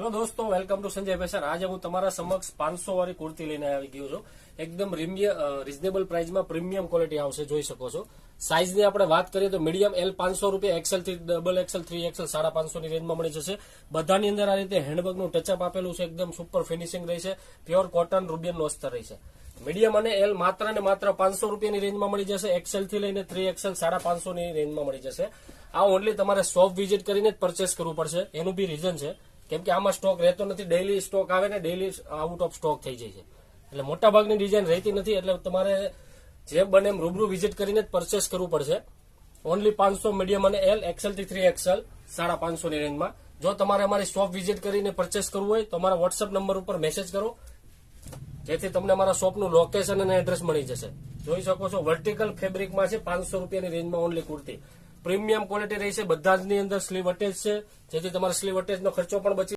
Hello દોસ્તો, welcome to Sanjay fashion. આજે હું તમારા સમક્ષ 500 વાળી કુર્તી લઈને આવી ગયો છું। એકદમ રીઝનેબલ પ્રાઇસમાં પ્રીમિયમ ક્વોલિટી આવશે, જોઈ શકો છો। સાઇઝની આપણે વાત કરીએ તો મીડિયમ L 500 રૂપિયા, XL થી ડબલ XL 3XL 550 ની રેન્જમાં મળી જશે। બધાની અંદર આ રીતે હેન્ડવર્કનું ટચઅપ આપેલું છે, એકદમ સુપર ફિનિશિંગ રહેશે, પ્યોર કોટન રૂબિયનનું અસ્તર રહેશે। મીડિયમ અને L માત્ર ને માત્ર 500 રૂપિયાની રેન્જમાં મળી જશે। XL થી લઈને 3XL 550 ની રેન્જમાં મળી જશે। આ ઓનલી તમારે શોપ વિઝિટ કરીને જ પરચેસ કરવું પડશે। એનું બી રીઝન છે કેમ કે આમાં સ્ટોક રહેતો નથી, ડેઈલી સ્ટોક આવે ને ડેઈલી આઉટ ઓફ સ્ટોક થઈ જાય છે, એટલે મોટા ભાગની ડિઝાઇન રહેતી નથી, એટલે તમારે જે બને એમ રૂબરૂ વિઝિટ કરીને જ પરચેસ કરવું પડશે। ઓનલી 500 મીડિયમ અને L, XL થી 3XL 550 ની રેન્જમાં। જો તમારે અમારી શોપ વિઝિટ કરીને પરચેસ કરવું હોય તો અમારા વોટ્સઅપ નંબર ઉપર મેસેજ કરો, જેથી તમને અમારા શોપનું લોકેશન અને એડ્રેસ મળી જશે। જોઈ શકો છો વર્ટિકલ ફેબ્રિકમાં છે, 500 રૂપિયાની રેન્જમાં ઓનલી કુર્તી, પ્રીમિયમ ક્વોલિટી રહેશે। બધા જ ની અંદર સ્લીવ અટેચ છે, જેથી તમારા સ્લીવ અટેચનો ખર્ચો પણ બચી